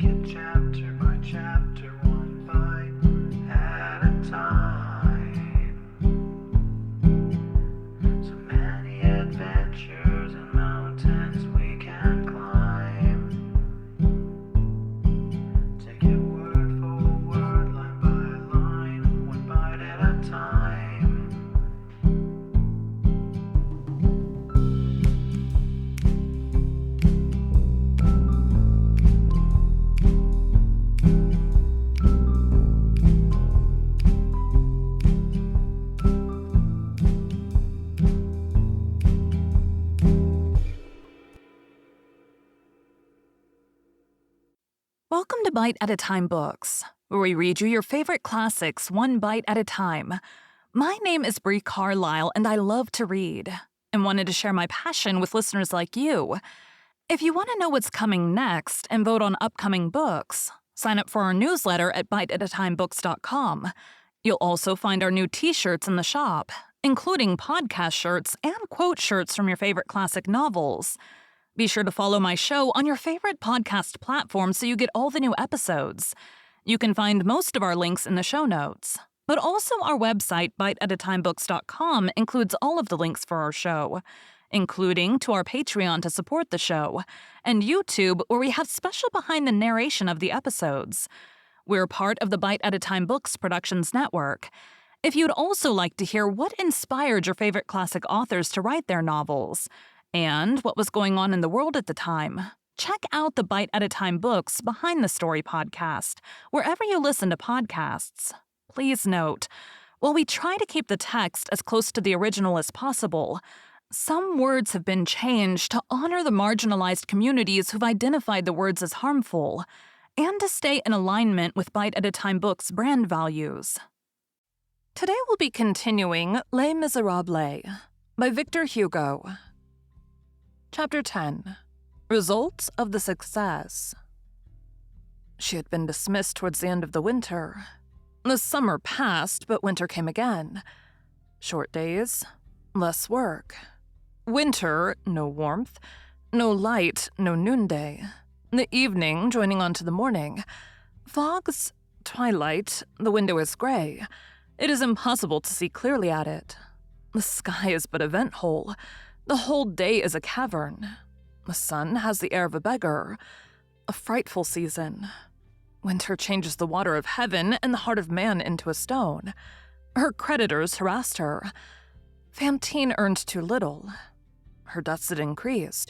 it chapter by chapter, one bite at a time. So many adventures and mountains we can climb. Take it word for word, line by line, one bite at a time. Welcome to Bite at a Time Books, where we read you your favorite classics one bite at a time. My name is Bree Carlile, and I love to read, and wanted to share my passion with listeners like you. If you want to know what's coming next and vote on upcoming books, sign up for our newsletter at biteatatimebooks.com. You'll also find our new t-shirts in the shop, including podcast shirts and quote shirts from your favorite classic novels. Be sure to follow my show on your favorite podcast platform so you get all the new episodes. You can find most of our links in the show notes, but also our website, biteatatimebooks.com, includes all of the links for our show, including to our Patreon to support the show, and YouTube, where we have special behind the narration of the episodes. We're part of the Bite at a Time Books Productions Network. If you'd also like to hear what inspired your favorite classic authors to write their novels, and what was going on in the world at the time, check out the Bite at a Time Books Behind the Story podcast, wherever you listen to podcasts. Please note, while we try to keep the text as close to the original as possible, some words have been changed to honor the marginalized communities who've identified the words as harmful, and to stay in alignment with Bite at a Time Books' brand values. Today we'll be continuing Les Miserables by Victor Hugo. Chapter 10. Results of the Success. She had been dismissed towards the end of the winter. The summer passed, but winter came again. Short days, less work. Winter, no warmth. No light, no noonday. The evening joining on to the morning. Fogs, twilight, the window is gray. It is impossible to see clearly at it. The sky is but a vent hole. The whole day is a cavern. The sun has the air of a beggar. A frightful season. Winter changes the water of heaven and the heart of man into a stone. Her creditors harassed her. Fantine earned too little. Her debts had increased.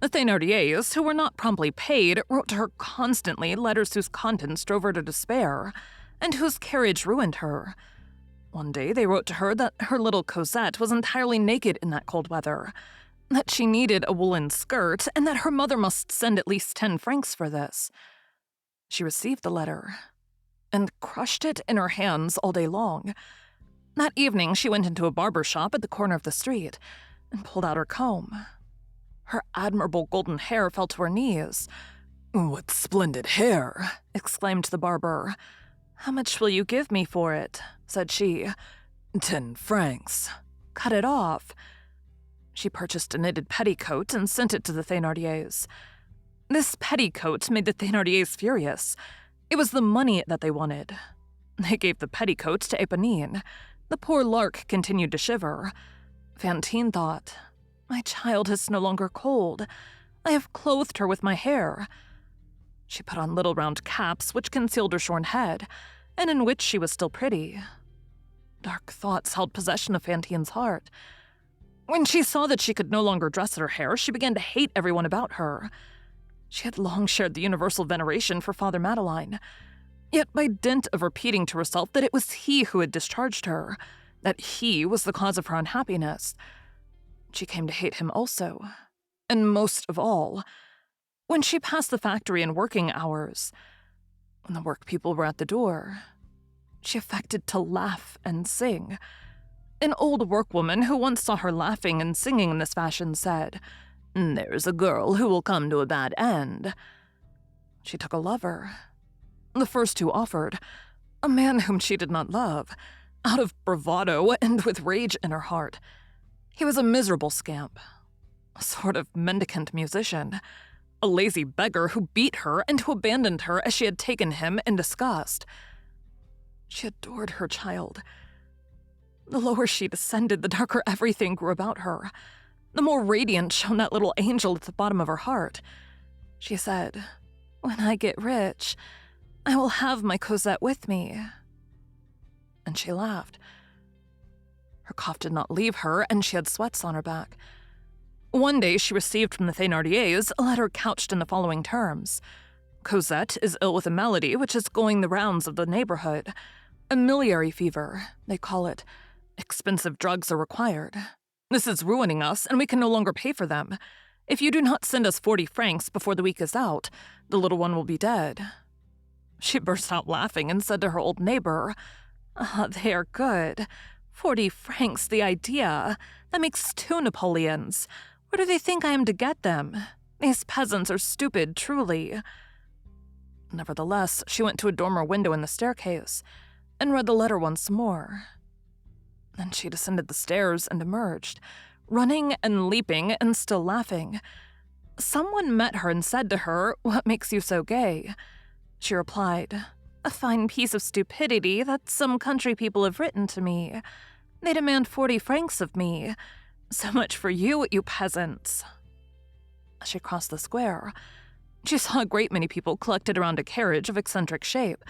The Thénardiers, who were not promptly paid, wrote to her constantly letters whose contents drove her to despair, and whose carriage ruined her. One day they wrote to her that her little Cosette was entirely naked in that cold weather, that she needed a woolen skirt, and that her mother must send at least 10 francs for this. She received the letter, and crushed it in her hands all day long. That evening she went into a barber shop at the corner of the street, and pulled out her comb. Her admirable golden hair fell to her knees. "What splendid hair!" exclaimed the barber. "How much will you give me for it?" said she. 10 francs. "Cut it off." She purchased a knitted petticoat and sent it to the Thénardiers. This petticoat made the Thénardiers furious. It was the money that they wanted. They gave the petticoat to Éponine. The poor lark continued to shiver. Fantine thought, "My child is no longer cold. I have clothed her with my hair." She put on little round caps which concealed her shorn head, and in which she was still pretty. Dark thoughts held possession of Fantine's heart. When she saw that she could no longer dress her hair, she began to hate everyone about her. She had long shared the universal veneration for Father Madeleine, yet by dint of repeating to herself that it was he who had discharged her, that he was the cause of her unhappiness, she came to hate him also, and most of all, when she passed the factory in working hours, when the work people were at the door, she affected to laugh and sing. An old workwoman who once saw her laughing and singing in this fashion said, "There's a girl who will come to a bad end." She took a lover. The first who offered, a man whom she did not love, out of bravado and with rage in her heart. He was a miserable scamp, a sort of mendicant musician, a lazy beggar who beat her and who abandoned her as she had taken him in disgust. She adored her child. The lower she descended, the darker everything grew about her. The more radiant shone that little angel at the bottom of her heart. She said, "When I get rich, I will have my Cosette with me." And she laughed. Her cough did not leave her, and she had sweats on her back. One day she received from the Thénardiers a letter couched in the following terms. "Cosette is ill with a malady which is going the rounds of the neighborhood. A miliary fever, they call it. Expensive drugs are required. This is ruining us, and we can no longer pay for them. If you do not send us 40 francs before the week is out, the little one will be dead." She burst out laughing and said to her old neighbor, "Ah, they are good. 40 francs, the idea. That makes 2 Napoleons. Where do they think I am to get them? These peasants are stupid, truly." Nevertheless, she went to a dormer window in the staircase and read the letter once more. Then she descended the stairs and emerged, running and leaping and still laughing. Someone met her and said to her, "What makes you so gay?" She replied, "A fine piece of stupidity that some country people have written to me. They demand 40 francs of me. So much for you, you peasants." As she crossed the square, she saw a great many people collected around a carriage of eccentric shape,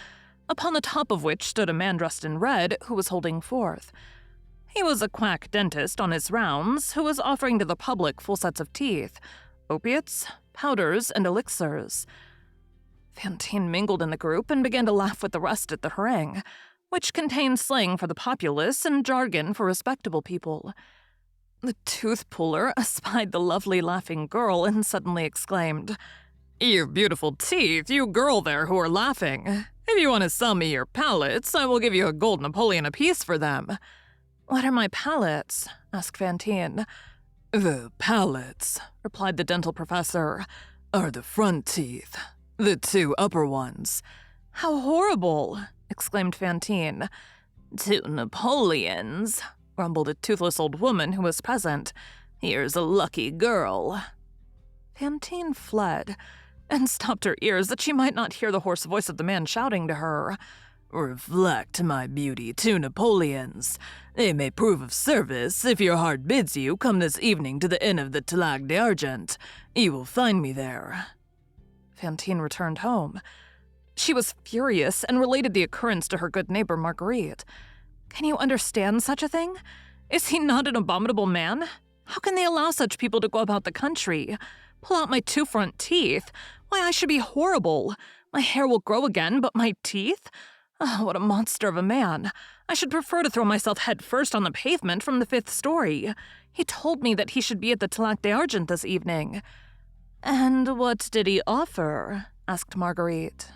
upon the top of which stood a man dressed in red who was holding forth. He was a quack dentist on his rounds who was offering to the public full sets of teeth, opiates, powders, and elixirs. Fantine mingled in the group and began to laugh with the rest at the harangue, which contained slang for the populace and jargon for respectable people. The tooth puller espied the lovely laughing girl and suddenly exclaimed, "You beautiful teeth, you girl there who are laughing. If you want to sell me your palates, I will give you a gold Napoleon apiece for them." "What are my palates?" asked Fantine. "The palates," replied the dental professor, "are the front teeth, the 2 upper ones." "How horrible!" exclaimed Fantine. "2 Napoleons," grumbled a toothless old woman who was present. "Here's a lucky girl." Fantine fled and stopped her ears that she might not hear the hoarse voice of the man shouting to her, "Reflect, my beauty, 2 Napoleons. They may prove of service. If your heart bids you, come this evening to the inn of the Talague d'Argent. You will find me there." Fantine returned home. She was furious and related the occurrence to her good neighbor Marguerite. "Can you understand such a thing? Is he not an abominable man? How can they allow such people to go about the country? Pull out my 2 front teeth? Why, I should be horrible. My hair will grow again, but my teeth? Oh, what a monster of a man. I should prefer to throw myself head first on the pavement from the 5th story. He told me that he should be at the Talague d'Argent this evening." "And what did he offer?" asked Marguerite.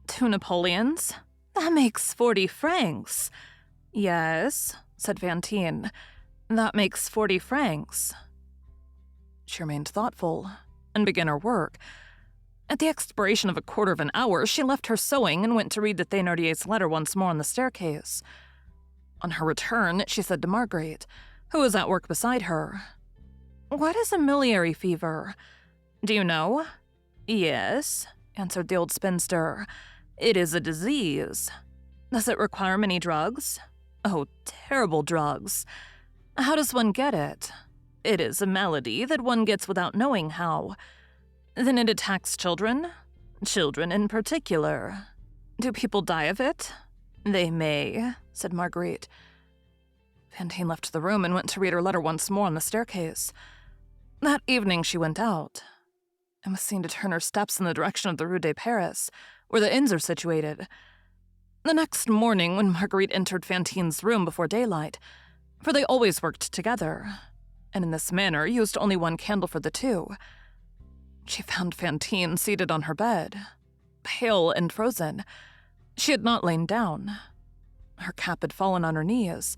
2 Napoleons? That makes 40 francs. "Yes," said Fantine. "That makes 40 francs." She remained thoughtful and began her work. At the expiration of a quarter of an hour, she left her sewing and went to read the Thénardier's letter once more on the staircase. On her return, she said to Marguerite, who was at work beside her, "What is a miliary fever? Do you know?" "Yes," answered the old spinster. "It is a disease." "Does it require many drugs?" "Oh, terrible drugs." "How does one get it?" "It is a malady that one gets without knowing how." "Then it attacks children?" "Children in particular." "Do people die of it?" "They may," said Marguerite. Fantine left the room and went to read her letter once more on the staircase. That evening she went out and was seen to turn her steps in the direction of the Rue de Paris, where the inns are situated. The next morning, when Marguerite entered Fantine's room before daylight, for they always worked together, and in this manner used only one candle for the 2, she found Fantine seated on her bed, pale and frozen. She had not lain down. Her cap had fallen on her knees.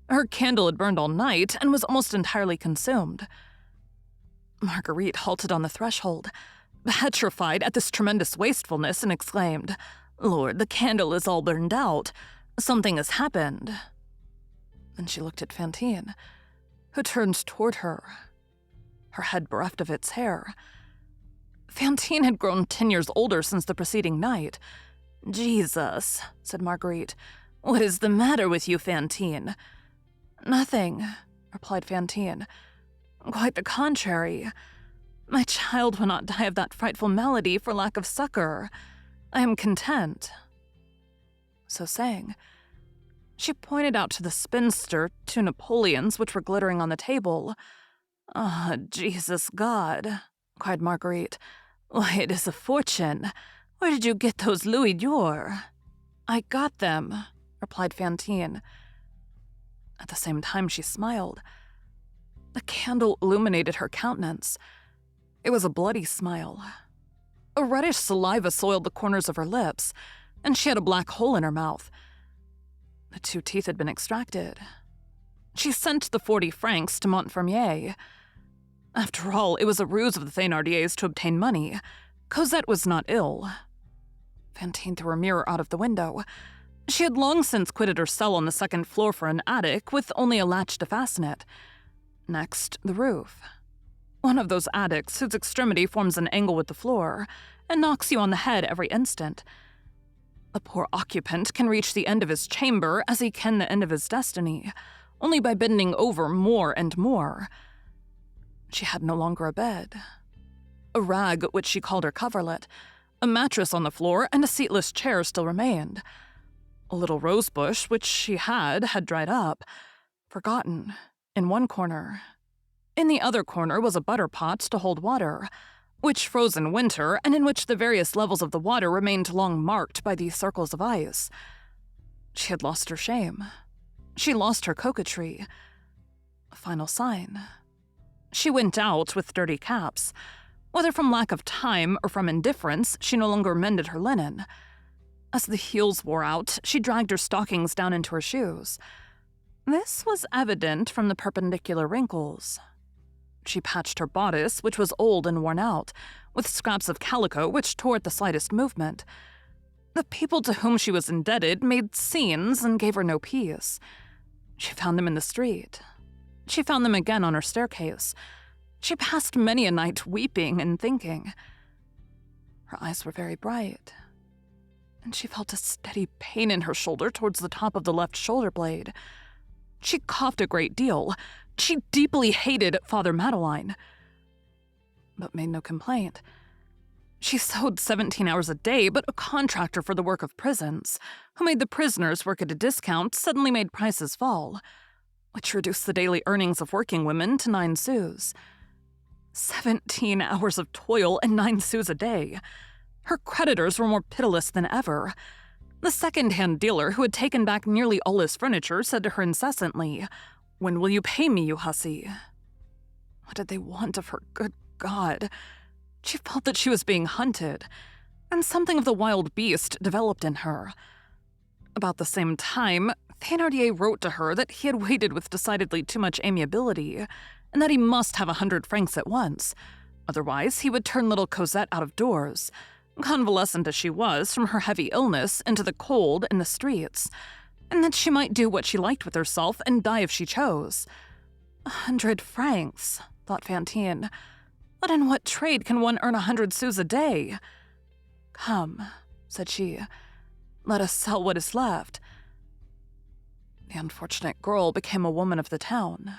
Her candle had burned all night and was almost entirely consumed. Marguerite halted on the threshold, petrified at this tremendous wastefulness, and exclaimed, "Lord, the candle is all burned out. Something has happened." Then she looked at Fantine, who turned toward her, her head bereft of its hair. Fantine had grown 10 years older since the preceding night. "Jesus," said Marguerite. "What is the matter with you, Fantine?" "Nothing," replied Fantine. "Quite the contrary. My child will not die of that frightful malady for lack of succor. I am content." So saying, she pointed out to the spinster 2 Napoleons which were glittering on the table. "Ah, Jesus God," cried Marguerite. "Why, it is a fortune. Where did you get those louis d'or?" "I got them," replied Fantine. At the same time she smiled. The candle illuminated her countenance. It was a bloody smile. A reddish saliva soiled the corners of her lips, and she had a black hole in her mouth. The 2 teeth had been extracted. She sent the 40 francs to Montfermeil. After all, it was a ruse of the Thénardiers to obtain money. Cosette was not ill. Fantine threw her mirror out of the window. She had long since quitted her cell on the 2nd floor for an attic with only a latch to fasten it. Next, the roof. One of those attics whose extremity forms an angle with the floor and knocks you on the head every instant. The poor occupant can reach the end of his chamber as he can the end of his destiny, only by bending over more and more. She had no longer a bed. A rag, which she called her coverlet, a mattress on the floor, and a seatless chair still remained. A little rose bush, which she had dried up, forgotten, in one corner. In the other corner was a butter pot to hold water, which froze in winter and in which the various levels of the water remained long marked by these circles of ice. She had lost her shame. She lost her coquetry. A final sign. She went out with dirty caps. Whether from lack of time or from indifference, she no longer mended her linen. As the heels wore out, she dragged her stockings down into her shoes. This was evident from the perpendicular wrinkles. She patched her bodice, which was old and worn out, with scraps of calico which tore at the slightest movement. The people to whom she was indebted made scenes and gave her no peace. She found them in the street. She found them again on her staircase. She passed many a night weeping and thinking. Her eyes were very bright, and she felt a steady pain in her shoulder towards the top of the left shoulder blade. She coughed a great deal. She deeply hated Father Madeleine, but made no complaint. She sewed 17 hours a day, but a contractor for the work of prisons, who made the prisoners work at a discount, suddenly made prices fall, which reduced the daily earnings of working women to 9 sous. 17 hours of toil and 9 sous a day. Her creditors were more pitiless than ever. The second-hand dealer, who had taken back nearly all his furniture, said to her incessantly, "When will you pay me, you hussy?" What did they want of her? Good God! She felt that she was being hunted, and something of the wild beast developed in her. About the same time, Thénardier wrote to her that he had waited with decidedly too much amiability, and that he must have 100 francs at once. Otherwise, he would turn little Cosette out of doors, convalescent as she was from her heavy illness, into the cold in the streets, and that she might do what she liked with herself and die if she chose. 100 francs, thought Fantine. But in what trade can one earn 100 sous a day? "Come," said she, "let us sell what is left." The unfortunate girl became a woman of the town.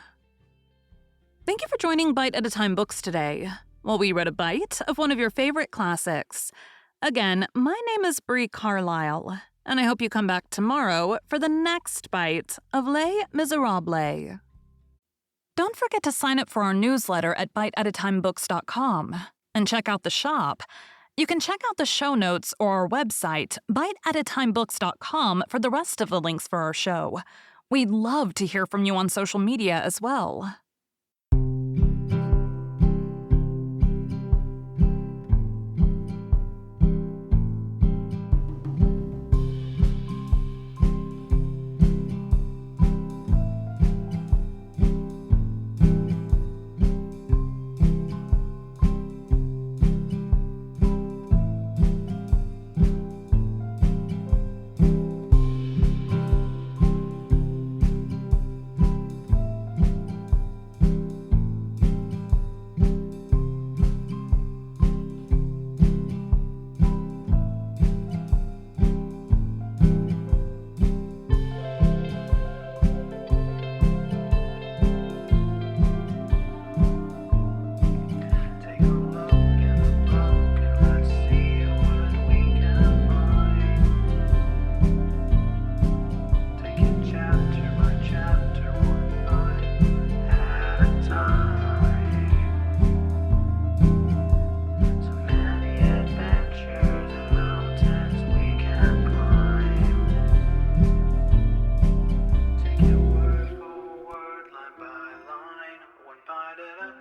Thank you for joining Bite at a Time Books today, while we read a bite of one of your favorite classics. Again, my name is Bree Carlile, and I hope you come back tomorrow for the next bite of Les Miserables. Don't forget to sign up for our newsletter at biteatatimebooks.com and check out the shop. You can check out the show notes or our website, biteatatimebooks.com, for the rest of the links for our show. We'd love to hear from you on social media as well.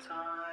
time.